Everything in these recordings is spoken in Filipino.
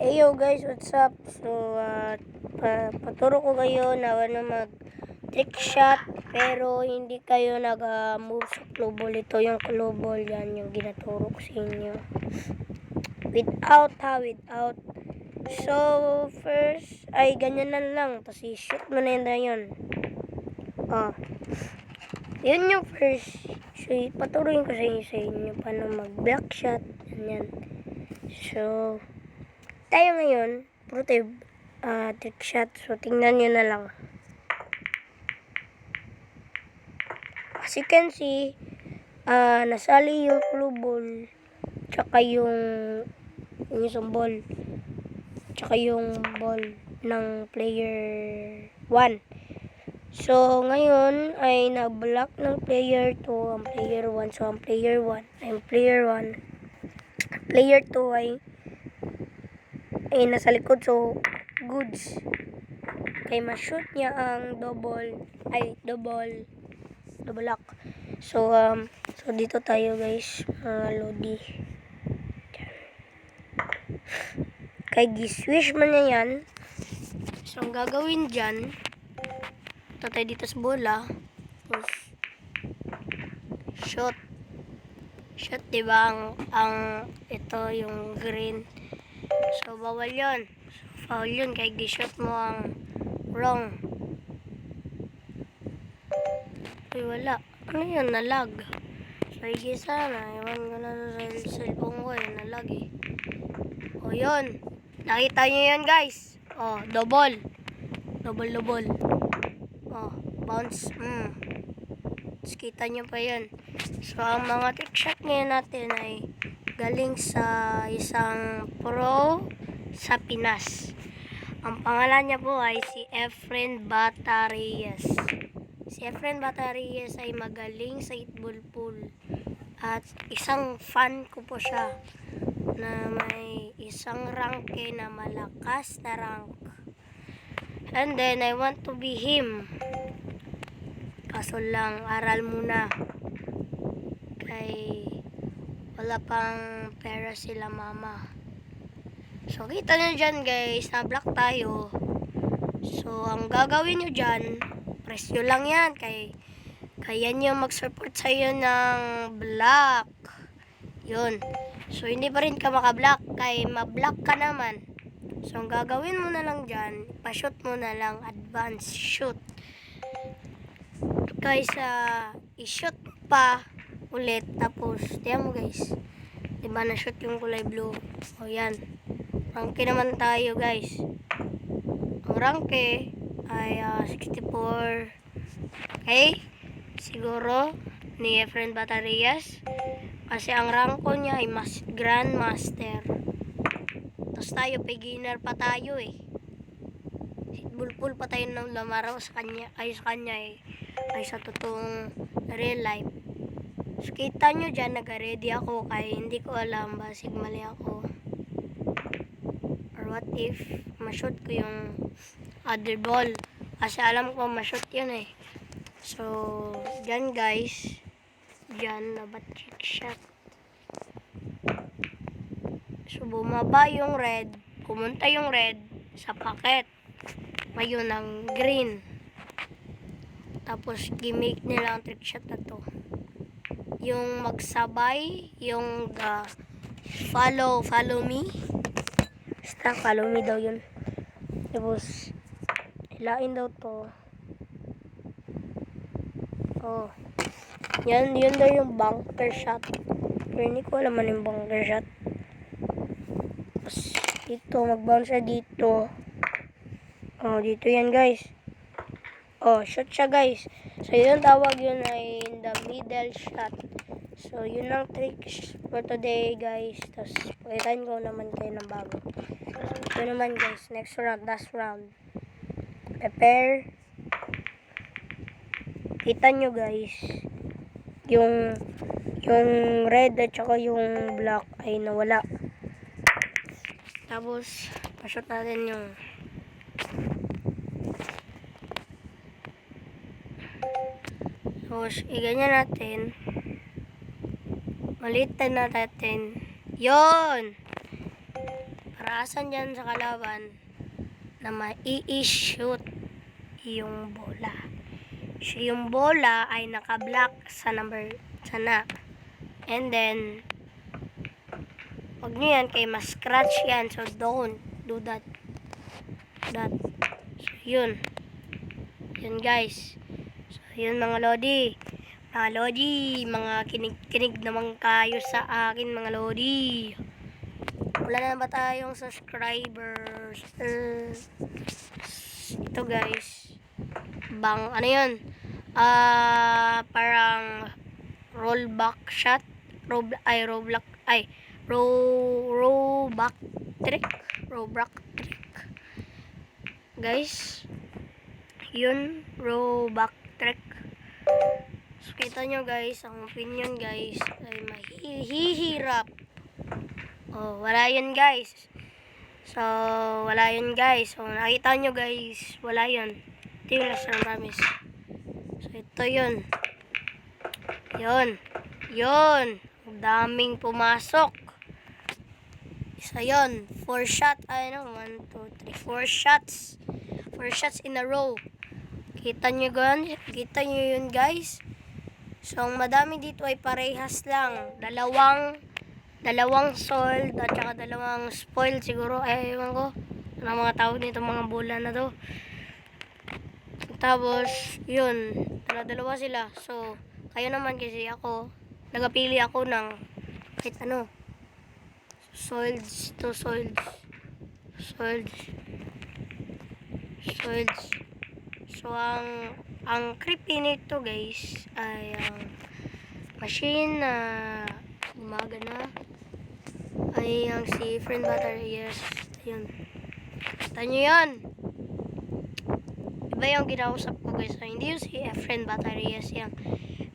Hey yo guys, what's up? So, paturo ko kayo na mag trick shot pero hindi kayo nag-move sa club ball. Ito yung club ball, yan yung ginaturo ko sa inyo. Without. So, first, ay ganyan na lang. Tapos i-shoot mo na yun. Yun yung first. So, paturuin ko sa inyo paano mag-block shot. Ganyan. So, tayo ngayon, puro tayo trick shot. So, tingnan nyo na lang. As you can see, nasali yung club ball, tsaka yung isang ball, tsaka yung ball ng player 1. So, ngayon ay na-block ng player 2 ang player 1. So, ang player 1, player 2 ay nasa likod. So, goods. Kaya ma-shoot niya ang double lock. So, dito tayo guys, Lodi. Kaya giswish man niya yan. So, ang gagawin dyan, ito tayo dito sa bola. Tapos, shoot, diba? Ang ito yung green. So, bawal yun. So, foul yun. Kaya gishoot mo ang wrong. Uy, wala. Ano yun? Nalag. So, higi sana. Iwan ko na sa cellphone ko. Nalag eh. O, yun. Nakita nyo yan, guys. O, double. Double. O, bounce. Tapos, kita nyo pa yun. So, ang mga trick shot ngayon natin ay galing sa isang pro sa Pinas. Ang pangalan niya po ay si Efren Batarreyes. Si Efren Batarreyes ay magaling sa 8-ball pool. At isang fan ko po siya na may isang rank na malakas na rank. And then I want to be him. Kaso lang, aral muna. Kay wala pang pera sila mama. So, kita nyo dyan guys, na-block tayo. So, ang gagawin nyo dyan, press nyo lang yan. Kaya nyo mag-support sa'yo ng block. Yun. So, hindi pa rin ka maka-block. Kaya ma-block ka naman. So, ang gagawin mo na lang dyan, pa-shoot mo na lang, advance shoot. Kaysa i-shoot pa ulit. Tapos, tiyan mo guys. Diba na-shoot yung kulay blue? O, yan. Ranke naman tayo guys. Ang ranke ay 64. Okay? Siguro ni Efren Batarreyes. Kasi ang rank ko niya ay Grandmaster. Tapos tayo, beginner pa tayo eh. Bulpul pa tayo ng lamaraw sa kanya ay sa totoong real life. So, kita nyo dyan, nag-ready ako kaya hindi ko alam basig mali ako. What if ma-shoot ko yung other ball? Kasi alam ko ma-shoot yun eh. So, dyan guys. Dyan, trick shot. So, bumaba yung red. Pumunta yung red sa packet. Ngayon ang green. Tapos, gimmick nila ang trick shot na to. Yung magsabay, yung follow me. Basta follow me daw yun. Tapos, hilain daw to. Oh. Yun daw yung bunker shot. Pero hindi ko alam ano yung bunker shot. Tapos, dito, mag-bounce siya dito. Oh, dito yan guys. Oh, shot siya guys. So, yun tawag yun ay in the middle shot. So, yun ang tricks for today guys. Tapos, pakitain ko naman kayo ng bago. Ito naman guys, next round, last round. Prepare. Kita nyo guys, yung red at saka yung black ay nawala. Tapos, pa-shot natin yung tapos, iganyan natin. Malitan na natin. Yon! Para taasan dyan sa kalaban na mai-shoot yung bola. So, yung bola ay naka-block sa number sana. And then, wag nyo yan kay mas-scratch yan. So, don't do that. So, yun. Yun guys. So, yun mga lodi. Mga lodi, mga kinig-kinig naman kayo sa akin mga lodi. Wala na ba tayong subscribers? Ito guys. Ano yun? Parang rollback shot. Rollback trick. Rollback trick. Guys. Yun. Rollback trick. So, kita nyo guys, ang opinion guys ay mahihirap. Oh, wala yun guys. So, wala yun guys. So, nakita nyo guys, wala yun. Ito yung last ng promise. So, ito yun. Yun. Ang daming pumasok. Isa yun. 4 shot. 1, 2, 3, 4 shots. 4 shots in a row. Kita nyo yun guys. So, ang madami dito ay parehas lang. Dalawang sold at saka dalawang spoiled siguro. Ewan ko. Ano mga tawag nito mga bola na to. Tapos, yun. Dalawa sila. So, kayo naman kasi ako. Nagapili ako ng kahit ano. Solds to solds. So, ang creepy nito guys ay ang machine na gumagana ay ang si friend battery. Yes, yun. Kita nyo yan. Iba yung ginausap ko guys. So, hindi yung si friend battery. Yes, yan.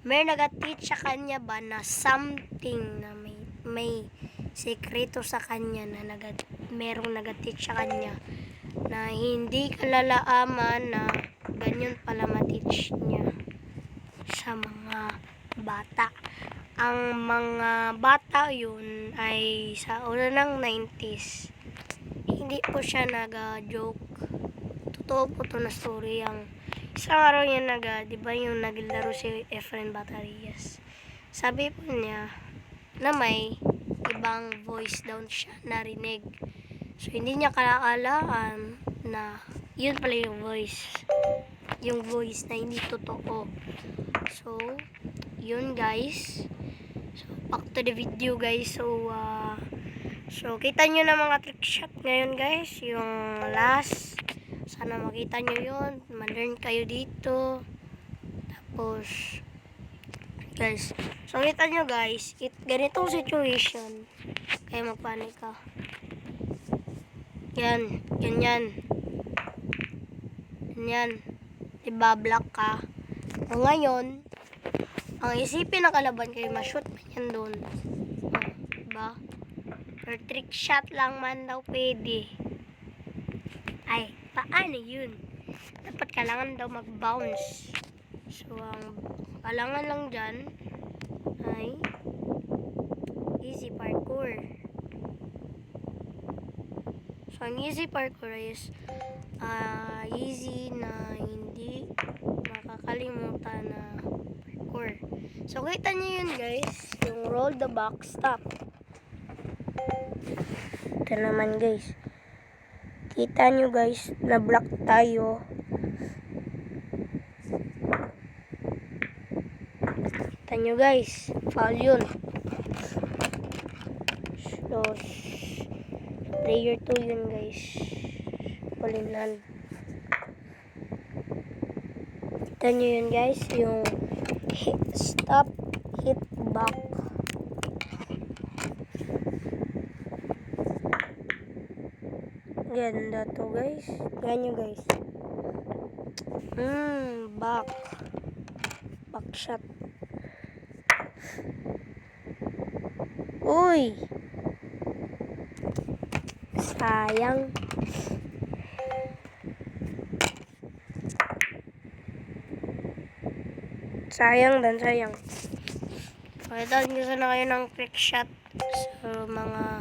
May nag-teach sa kanya ba na something na may sekreto sa kanya na merong nag-teach sa kanya na hindi kalalaaman na ganyan pala ma-teach niya sa mga bata. Ang mga bata yun ay sa una ng 90s. Hindi po siya nag-joke. Totoo po to na story. Ang isang araw niya di ba yung naglaro si Efren Batarrias. Sabi po niya na may ibang voice daw siya narinig. So, hindi niya kalakalaan na yun pala yung voice. Yung voice na hindi totoo. So, yun guys. So, back to the video guys. So kita nyo na mga trick shot ngayon guys. Yung last. Sana makita nyo yun. Ma-learn kayo dito. Tapos, guys. So, kita nyo guys. Ganitong situation. Kaya magpanik ka. Yan. Ganyan. Ibablock ka. O ngayon, ang isipin ng kalaban kayo, ma-shoot pa yan doon. Diba? Per trick shot lang man daw pwede. Ay, paano yun? Dapat kailangan daw mag-bounce. So, ang kailangan lang dyan ay easy parkour. So, ang easy parkour is easy na hindi makakalimutan na parkour. So, kita nyo yun guys. Yung roll the box stop. Ito naman guys. Kita nyo guys, na-block tayo. Kita nyo guys, foul yun. So, player 2 yun guys. Pulinan. Kita nyo yun guys, yung stop, hit, back. Ganda to guys. Yan nyo guys. Back. Back shot. Uy! Sayang. Sayang dan sayang. Pakita nyo sana kayo ng trick shot sa mga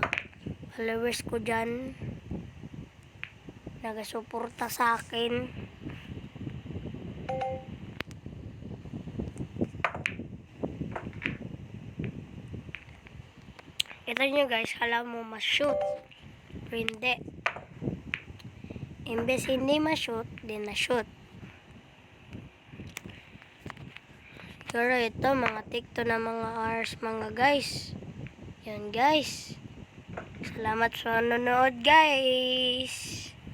followers ko dyan. nagasuporta sa akin. Ito nyo guys, alam mo ma-shoot. Pero hindi. Imbes hindi ma-shoot, di na-shoot. Pero ito, mga tikto na mga hours mga guys. Yan guys. Salamat sa nanonood guys.